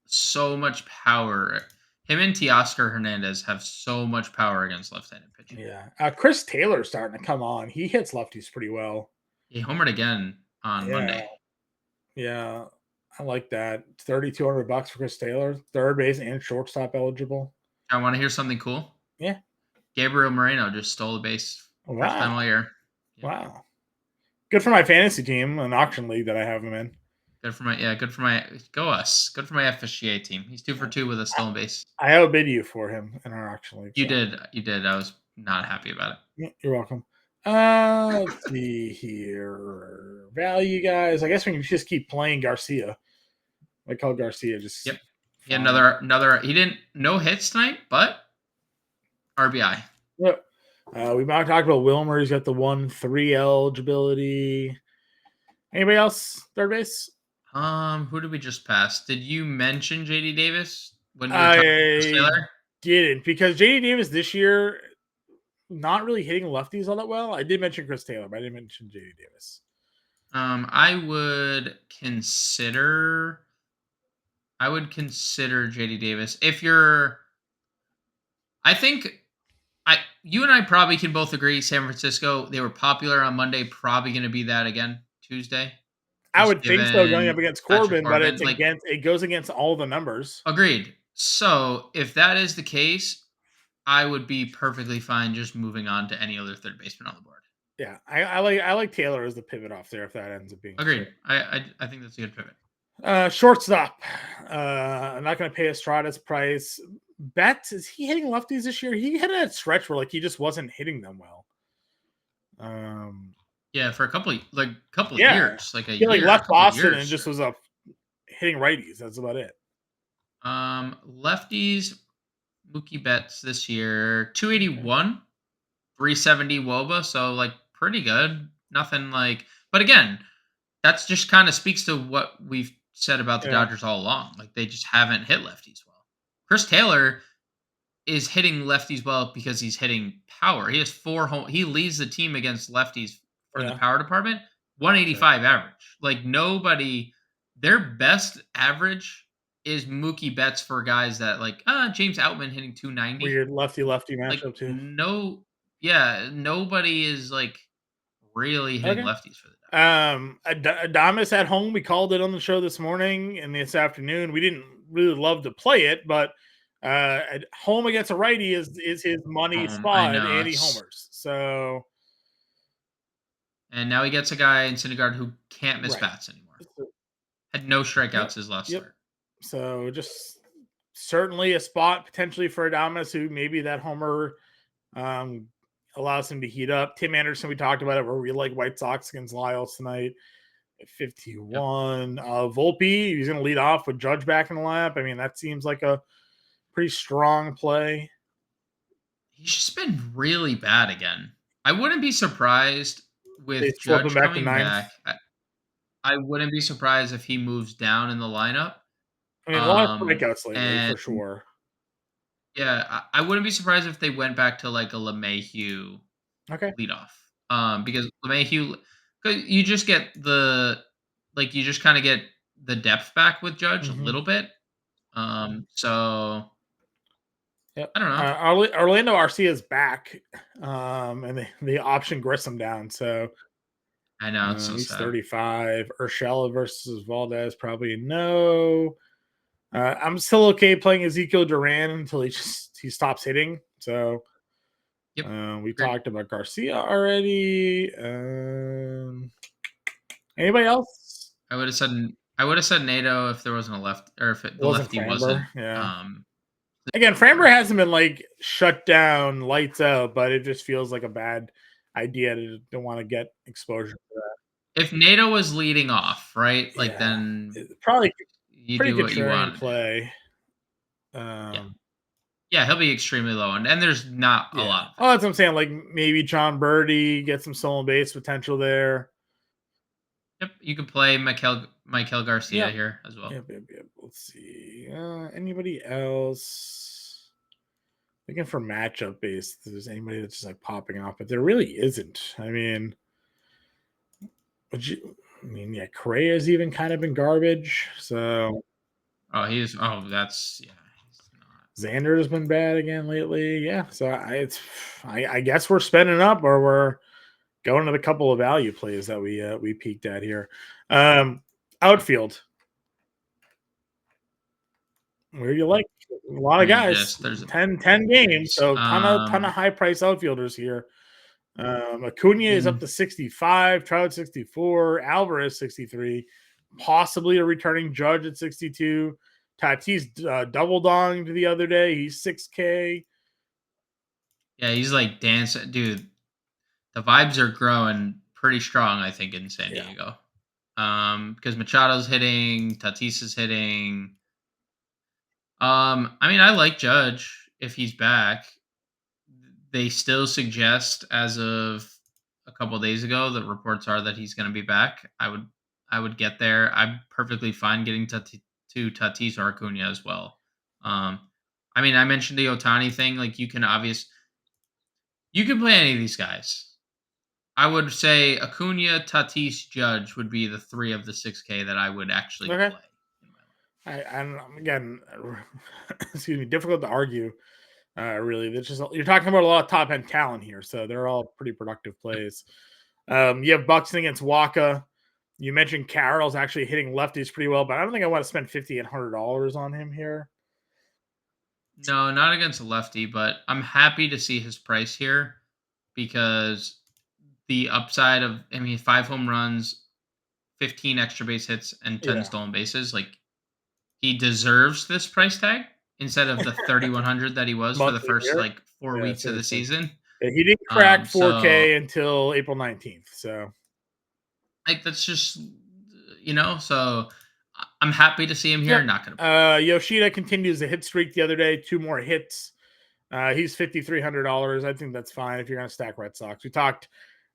so much power. Him and Teoscar Hernandez have so much power against left-handed pitching. Yeah. Chris Taylor's starting to come on. He hits lefties pretty well. He homered again on Monday. Yeah. I like that. $3,200 for Chris Taylor. Third base and shortstop eligible. I want to hear something cool. Yeah. Gabriel Moreno just stole the base. Wow. First time all year. Yeah. Wow. Good for my fantasy team, an auction league that I have him in. Good for my FSGA team. He's 2 for 2 with a stolen base. I outbid you for him in our auction league. You did. I was not happy about it. Yeah, you're welcome. Let's see here. Value guys. I guess we can just keep playing Garcia. I call Garcia just Yep. Yeah, fine. another. He didn't no hits tonight, but RBI. Yep. We might talk about Wilmer. He's got the 1-3 eligibility. Anybody else? Third base? Who did we just pass? Did you mention JD Davis when we were talking about Chris I Taylor? didn't, because JD Davis this year not really hitting lefties all that well. I did mention Chris Taylor, but I didn't mention JD Davis. I would consider JD Davis if you're. I think you and I probably can both agree San Francisco, they were popular on Monday, probably going to be that again Tuesday. I would think so, going up Given against Patrick Corbin, but it's like against, it goes against all the numbers. agreed. So if that is the case, I would be perfectly fine just moving on to any other third baseman on the board. Yeah, I like Taylor as the pivot off there if that ends up being Agreed. I think that's a good true. pivot. Shortstop. I'm not going to pay Estrada's price. Betts, is he hitting lefties this year? He had a stretch where like he just wasn't hitting them well. Yeah, for a couple of Yeah. years, like a He year, like left a couple Boston years, and just was up hitting righties. That's about it. Lefties, Mookie Betts this year, 281, 370 WOBA, so like pretty good. Nothing like, but again, that's just kind of speaks to what we've said about the Yeah. Dodgers all along. Like they just haven't hit lefties well. Chris Taylor is hitting lefties well because he's hitting power. He has 4 home. He leads the team against lefties for the power department. 185 average. Like nobody, their best average is Mookie Betts for guys that like James Outman hitting 290. Weird lefty Like matchup too. nobody is like really hitting lefties for the Adames at home. We called it on the show this morning and this afternoon. We didn't really love to play it, but at home against a righty is his money spot, and he homers. So, and now he gets a guy in Syndergaard who can't miss bats anymore. Had no strikeouts his last start. So just certainly a spot potentially for Adames, who maybe that homer allows him to heat up. Tim Anderson, we talked about it, where we like White Sox against Lyles tonight at 51. Volpe, he's going to lead off with Judge back in the lineup. I mean, that seems like a pretty strong play. He's just been really bad again. I wouldn't be surprised with Judge coming back. I wouldn't be surprised if he moves down in the lineup. I mean, a lot of strikeouts lately, for sure. Yeah, I wouldn't be surprised if they went back to like a LeMahieu leadoff. Because LeMahieu, because you just get you just kind of get the depth back with Judge a little bit. So Yep. I don't know. Orlando Arcia is back, and they option Grissom down. So I know it's so he's sad. 35. Urshela versus Valdez, probably no. I'm still okay playing Ezekiel Duran until he stops hitting. So we talked about Garcia already. Anybody else? I would have said Nato if there wasn't a left, or if the lefty wasn't. Yeah. Again, Framber hasn't been like shut down, lights out, but it just feels like a bad idea to want to get exposure to that. If Nato was leading off, right? Like then probably you do what you want to play. Yeah, he'll be extremely low, and there's not a lot. Oh, that's what I'm saying. Like maybe John Birdie, get some stolen base potential there. Yep, you could play Michael Garcia here as well. Yep. Let's see. Anybody else? Looking for matchup base. If there's anybody that's just like popping off, but there really isn't. I mean, Correa's even kind of been garbage. So, that's Xander has been bad again lately. Yeah, so I guess we're spending up, or we're going to the couple of value plays that we peaked at here. Outfield. Where do you like? A lot of guys. There's 10 games, so ton of high price outfielders here. Acuna is up to 65, Trout 64, Alvarez 63, possibly a returning Judge at 62. Tatis double donged the other day. He's 6K. Yeah, he's like dancing, dude. The vibes are growing pretty strong, I think, in San Yeah. Diego. Because Machado's hitting, Tatis is hitting. I mean, I like Judge if he's back. They still suggest, as of a couple days ago, that reports are that he's going to be back. I would get there. I'm perfectly fine getting to Tatis or Acuna as well. Um, I mean, I mentioned the Otani thing. Like, you can play any of these guys. I would say Acuna, Tatis, Judge would be the 3 of the 6K that I would actually Okay. play in my life. Again, excuse me, difficult to argue. Really, it's just you're talking about a lot of top end talent here, so they're all pretty productive plays. You have Buxton against Waka. You mentioned Carroll's actually hitting lefties pretty well, but I don't think I want to spend $50 and $100 on him here. No, not against a lefty, but I'm happy to see his price here because the upside of, I mean, 5 home runs, 15 extra base hits, and 10 Yeah, stolen bases. Like, he deserves this price tag instead of the 3,100 that he was for the monthly first here. like 4 weeks of the Seriously. season. Yeah, he didn't crack So 4K until April 19th. So like that's just, so I'm happy to see him here. yep. Not gonna. Yoshida continues the hit streak the other day. 2 more hits. He's $5,300. I think that's fine if you're going to stack Red Sox. We talked.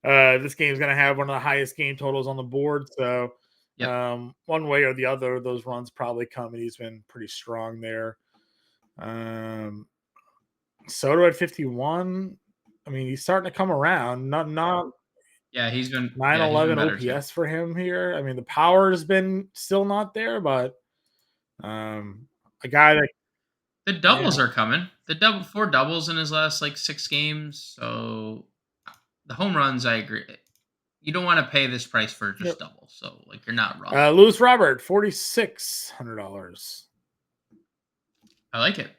This game is going to have one of the highest game totals on the board. So Yep. one way or the other, those runs probably come, and he's been pretty strong there. Soto at 51. I mean, he's starting to come around. Not Yeah, he's been. Yeah, he's been 911 better too. OPS for him here. I mean, the power has been still not there, but a guy that The yeah, doubles are coming. The double 4 doubles in his last like 6 games. So the home runs, I agree. You don't want to pay this price for yep. just doubles. So like you're not wrong. Lewis Robert, $4,600. I like it.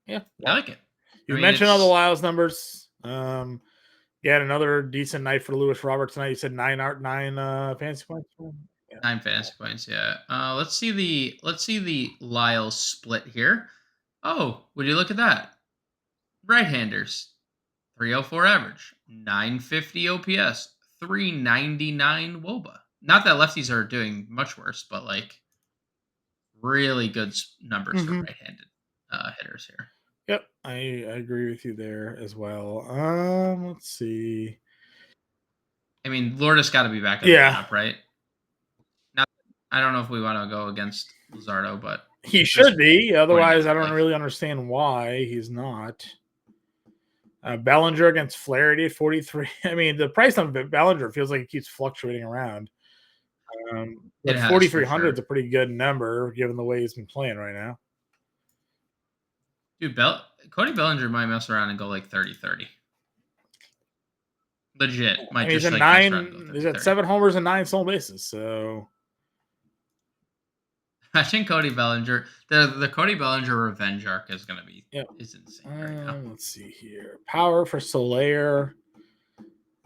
Yeah, I well, like it. I you mean, mentioned all the it's Lyles numbers. Yeah, another decent night for Lewis Robert tonight. You said nine fantasy points. Yeah, 9 fantasy points. Yeah. Let's see the Lyles split here. Oh, would you look at that? Right-handers, 304 average, 950 OPS, 399 WOBA. Not that lefties are doing much worse, but like really good numbers for mm-hmm. right-handed hitters here. Yep, I agree with you there as well. Let's see. I mean, Lourdes got to be back in the Yeah, lineup, right? Not, I don't know if we want to go against Luzardo, but he at this should be. point, Otherwise, I yeah, don't like really understand why he's not. Bellinger against Flaherty at 43. I mean, the price on Bellinger feels like it keeps fluctuating around. it But has for 4,300 is sure. a pretty good number given the way he's been playing right now. Dude, Cody Bellinger might mess around and go like 30-30. Legit, And might he's just at like mess around and go nine. He's at 30-30. 7 homers and 9 stolen bases. So I think Cody Bellinger, the Cody Bellinger revenge arc is gonna be yeah. is insane right now. Let's see here. Power for Soler.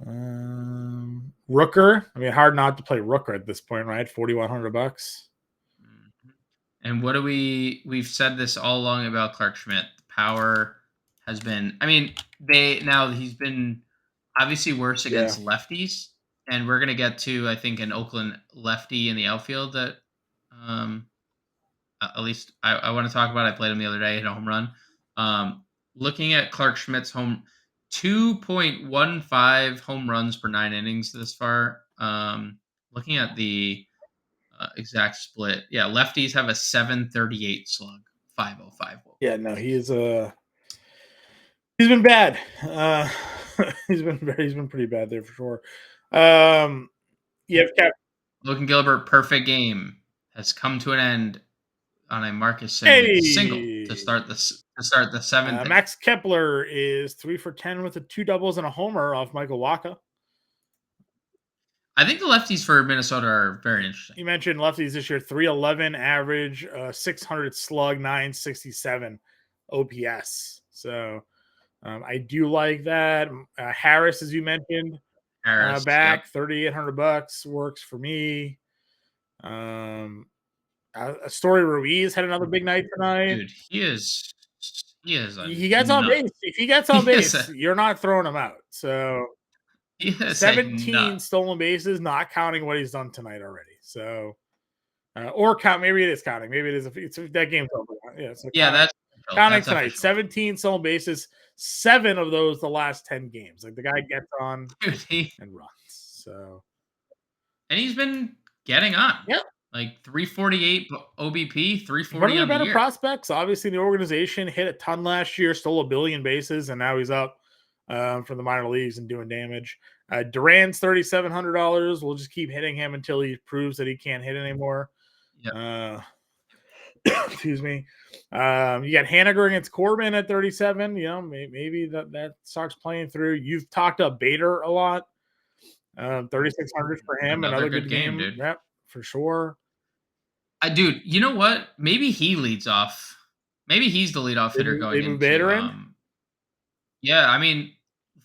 Rooker. I mean, hard not to play Rooker at this point, right? $4,100. Mhm. And what do we've said this all along about Clark Schmidt. Power has been, I mean, he's been obviously worse Yeah. against lefties, and we're gonna get to, I think, an Oakland lefty in the outfield that um at least I want to talk about. I played him the other day, hit a home run. Looking at Clark Schmidt's 2.15 home runs per 9 innings this far. Looking at the exact split, yeah, lefties have a 738 slug, 505 Yeah. WOBA. No, he's been bad. He's been pretty bad there for sure. You have Cap. Logan Gilbert, perfect game has come to an end on a Marcus Simeon single to Hey. start the seventh inning. Max Kepler is 3 for 10 with 2 doubles and a homer off Michael Waka. I think the lefties for Minnesota are very interesting. You mentioned lefties this year, 311 average, 600 slug, 967 OPS. So I do like that. Harris, as you mentioned, Harris, yep. back $3,800 works for me. Story Ruiz had another big night tonight. Dude, he gets on nut. base. If he gets on base, you're not throwing him out. So He is a 17 nut. stolen bases, not counting what he's done tonight already. So, or count, maybe it is counting. Maybe it is. It's that game's over. Yeah, so Yeah, counting that's tonight. official. 17 stolen bases, 7 of those the last 10 games. Like the guy gets on Dude, and runs. So, and he's been getting on. yeah, Like 348 OBP, one 340 of their on the better year. prospects. Obviously, the organization hit a ton last year, stole a billion bases, and now he's up from the minor leagues and doing damage. Duran's $3,700. We'll just keep hitting him until he proves that he can't hit anymore. Yep. Excuse me. You got Haniger against Corbin at 37. You know, maybe that starts playing through. You've talked up Bader a lot. 3,600 for him. Another Another good good game, game. dude. Yep, for sure. Dude, you know what? Maybe he leads off. Maybe he's the leadoff hitter They going move into Bader in. yeah, I mean,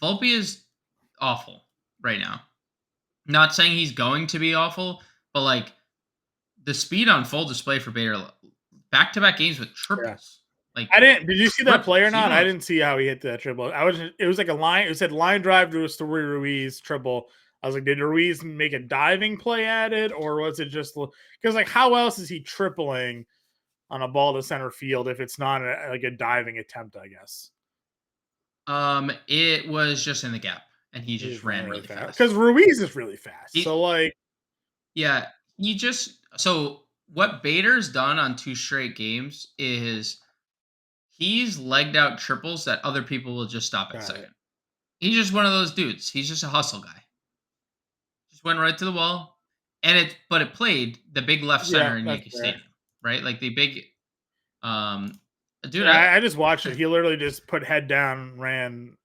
Volpe is awful right now. Not saying he's going to be awful, but like the speed on full display for Bader, back to back games with Yeah. triples. Like I didn't. Did you see that play or triples. not? Even I with didn't see how he hit that triple. It was like a line. It said line drive to a Story Ruiz triple. I was like, did Ruiz make a diving play at it, or was it just because like how else is he tripling on a ball to center field if it's not like a diving attempt? I guess it was just in the gap, and he he just just ran ran really really fast fast. because Ruiz is really fast. So He, like, yeah, he just so what Bader's done on 2 straight games is he's legged out triples that other people will just stop at got it. second. He's just one of those dudes. He's just a hustle guy. Just went right to the wall, and it played the big left Yeah, center in that's Yankee fair. Stadium, right? Like the big, um, dude. Yeah, I just watched it. He literally just put head down, ran,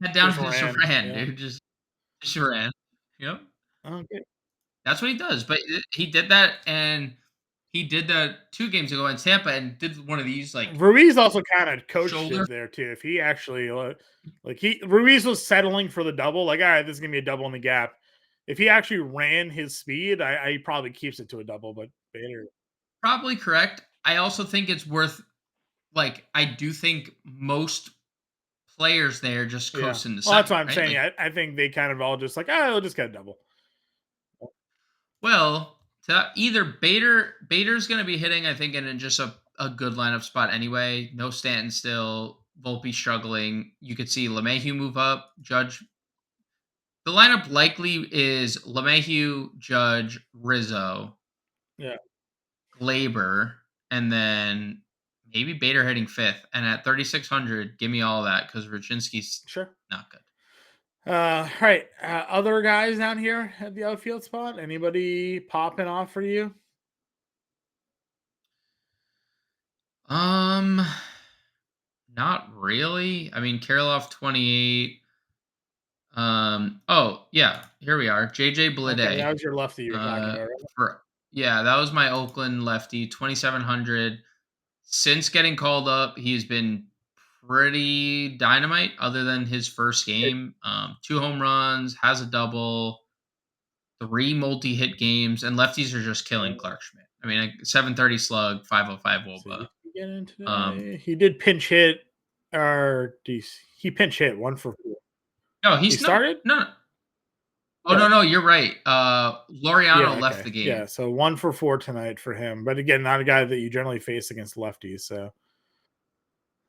Head down, just just ran. ran, Yeah. dude. Just ran. Yep, Okay. that's what he does. But he did that, and he did that 2 games ago in Tampa, and did one of these like Ruiz also kind of coached shoulder. it there too. If he actually like he Ruiz was settling for the double, like all right, this is gonna be a double in the gap. If he actually ran his speed, he probably keeps it to a double. But Bader, Probably correct. I also think it's worth like I do think most players there just yeah. coast in the Well, that's second, what I'm right? saying. Like, I think they kind of all just like, oh, we'll just get a double. well, to either Bader's going to be hitting, I think, in just a good lineup spot anyway. No Stanton still, Volpe struggling. You could see LeMahieu move up. Judge. The lineup likely is LeMahieu, Judge, Rizzo, Yeah, Glaber, and then maybe Bader hitting fifth. And at 3,600, give me all that because Rachinski's sure. not good. All right. Other guys down here at the outfield spot. Anybody popping off for you? Um, Not really. I mean, Kirilov 28. Oh yeah, here we are. JJ Okay, that Bleday. was your lefty you were talking Uh, about, right? for yeah, that was my Oakland lefty, 2,700. Since getting called up, he's been pretty dynamite. Other than his first game, 2 home runs, has a double, 3 multi-hit games, and lefties are just killing Clark Schmidt. I mean, 730 slug, 505 See, did WOBA. he get in Um, today? He did pinch hit, or he pinch hit 1 for 4. no, He he's no, started? no, no. Oh Yeah. no, you're right. Yeah. Laureano left Okay. the Yeah. game. So 1 for 4 tonight for him. But again, not a guy that you generally face against lefties. So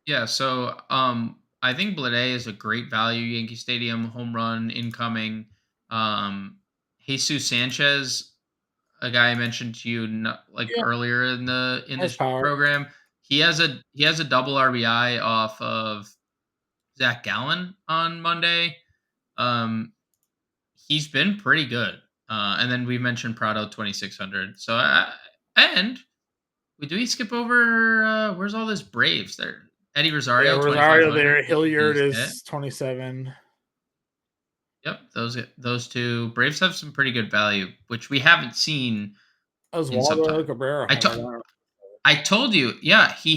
Yeah, so I think Blade is a great value. Yankee Stadium home run incoming. Um, Jesus Sanchez, a guy I mentioned to you like yeah, earlier in has this power. program, he has a double RBI off of Zach Gallen on Monday. Um, he's been pretty good. And then we mentioned Prado 2,600. So and do we skip over? Where's all this Braves there? Eddie Yeah, Rosario Rosario 2,500 there. Hilliard is it? is 27. Yep, those two Braves have some pretty good value, which we haven't seen in some Oswaldo time. Cabrera. I told I told you, yeah, he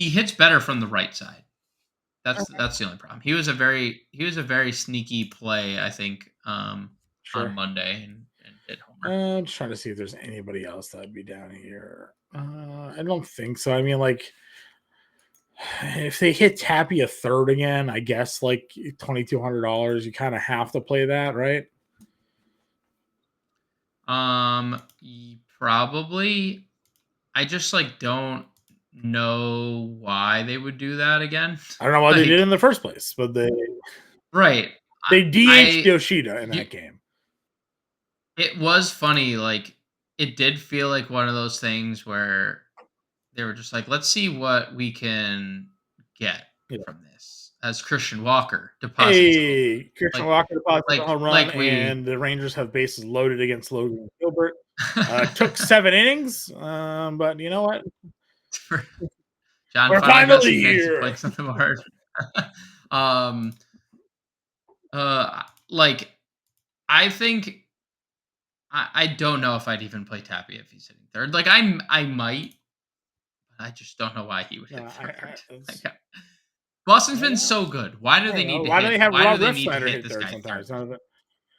hits better from the right side. That's the only problem. He was a very sneaky play, I think, on Sure. Monday and did homer. I'm just trying to see if there's anybody else that'd be down here. I don't think so. I mean, like If they hit Tappy a third again, I guess like $2,200, you kind of have to play that, right? Probably. I just like don't know why they would do that again. I don't know why they did it Like, in the first place, but right. they DH'd I Yoshida in you, that game. it was funny. Like, it did feel like one of those things where they were just like, let's see what we can get Yeah. from this as Christian Walker deposits a home Hey, run. Christian Walker deposits a home run, Like we and the Rangers have bases loaded against Logan Gilbert. Took 7 innings, but you know what? John We're finally got finally some fantasy here. points on the board. um like I think I don't know if I'd even play Tappy if he's hitting third. Like I might, but I just don't know why he would No, hit third. it's, Like, Boston's I don't been know. so good. Why do I they don't know. need to Why do they hit? have Why do Rob they need to Refsnyder hit hit this third guy sometimes? third? None of it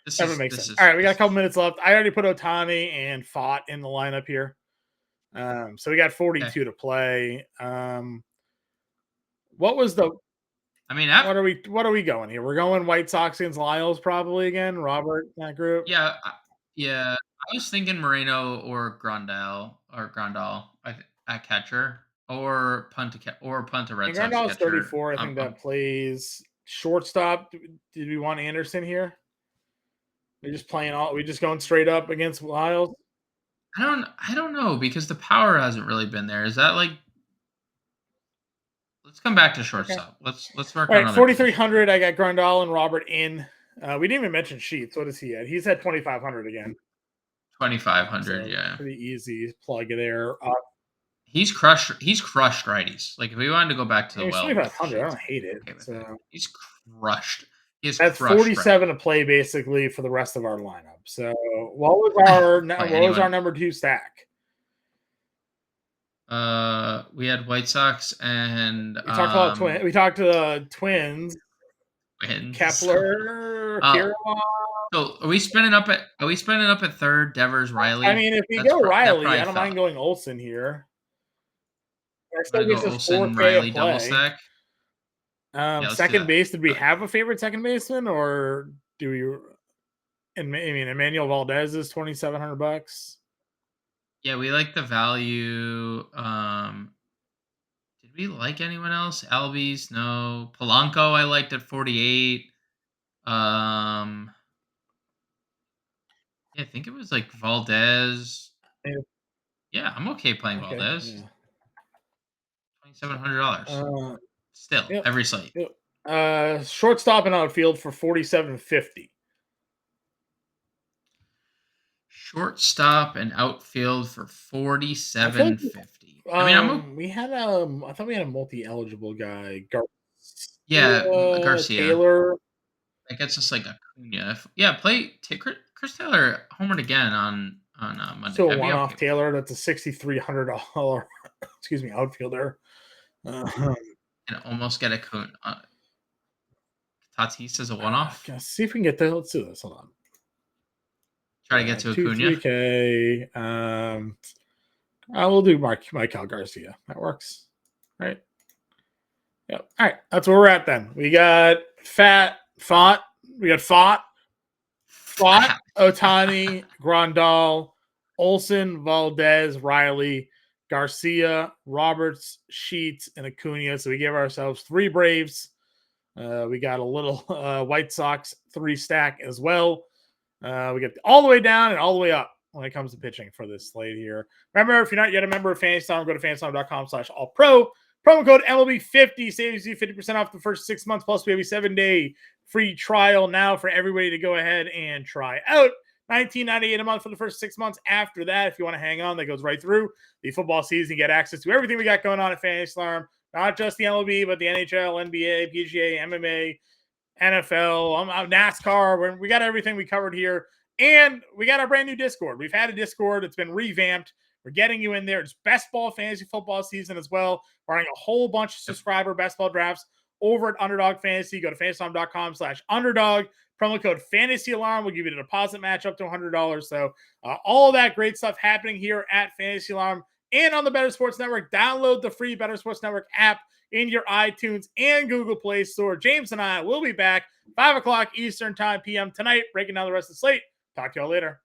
This never is makes this sense. is All right, we got this a couple is minutes left. I already put Ohtani and Fott in the lineup here. So we got okay. 42 to play. What was the I mean, what are we going here? We're going White Sox against Lyles probably again. Robert, that group. yeah, yeah. I was thinking Moreno or Grandal at catcher or punt a And Red Sox Grandal's catcher. 34. I think that plays shortstop. Did we want Anderson here? We just playing all. We just going straight up against Lyles. I don't know because the power hasn't really been there. Is that like let's come back to Okay. shortstop. Let's work All on right, other positions real 4,300. I quick. got Grandal and Robert in. We didn't even mention Sheets. What is he at? He's at 2,500 again. 2,500, So yeah. pretty easy plug there. He's crushed righties. Like if we wanted to go back to the He's well with 2,500. I Sheets, don't hate it. okay with it. So He's crushed. He has that's crushed 47 righty. to play basically for the rest of our lineup. So what was Play our anyone. number 2 stack? We had White Sox and We talked about we talked to the Twins, Wins. Kepler, uh, Kirilloff. so are we spending up at third? Devers, I Riley. mean, if we go That Riley, I probably don't felt. mind going Olsen here. That Want still to go gives us Olsen, 4K a Riley double play. stack? Yeah, let's do Second that. base, did we have a favorite second baseman, or do we? And I mean, Emmanuel Valdez is $2,700. Yeah, we like the value. Did we like anyone else? Albies, no. Polanco, I liked at 48. Yeah, I think it was like Valdez. Yeah, I'm okay playing Okay, Valdez. yeah. $2,700. Uh, Still, yep, every slate. yep. Shortstop and outfield for 4,750. Shortstop and outfield for I feel 4750. like I mean, we had I thought we had a multi-eligible guy, yeah, Garcia, Garcia. Taylor. That gets us like Acuna. Yeah, Chris Taylor homered again on Monday. So a I'd be okay one-off with that. Taylor. That's a $6,300 excuse me outfielder. Uh, And almost get Acuna. Tatis as a one-off. see if we can get there. Let's do this. Hold on. Try to get to Two, Acuna. 3K. I will do Michael Garcia. That works, right? Yep. All right, that's where we're at then. We got Fott. We got Fott, Ohtani, Grandal, Olsen, Valdez, Riley, Garcia, Roberts, Sheets, and Acuna. So we gave ourselves 3 Braves. We got a little White Sox 3 stack as well. We get all the way down and all the way up when it comes to pitching for this slate here. Remember, if you're not yet a member of Fantasy Time, go to fantasytime.com/all-pro. Promo code MLB50 saves you 50% off the first 6 months. Plus, we have a 7-day free trial now for everybody to go ahead and try out. $19.98 a month for the first 6 months. After that, if you want to hang on, that goes right through the football season. You get access to everything we got going on at Fantasy Alarm. Not just the MLB, but the NHL, NBA, PGA, MMA, NFL, NASCAR. We got everything we covered here. And we got our brand new Discord. We've had a Discord. It's been revamped. We're getting you in there. It's best ball fantasy football season as well. We're running a whole bunch of subscriber best ball drafts over at Underdog Fantasy. Go to fantasytime.com/underdog. Promo code Fantasy Alarm will give you a deposit match up to $100. So all that great stuff happening here at Fantasy Alarm and on the Better Sports Network. Download the free Better Sports Network app. in your iTunes and Google Play Store. James and I will be back 5 o'clock Eastern time PM tonight, breaking down the rest of the slate. Talk to y'all later.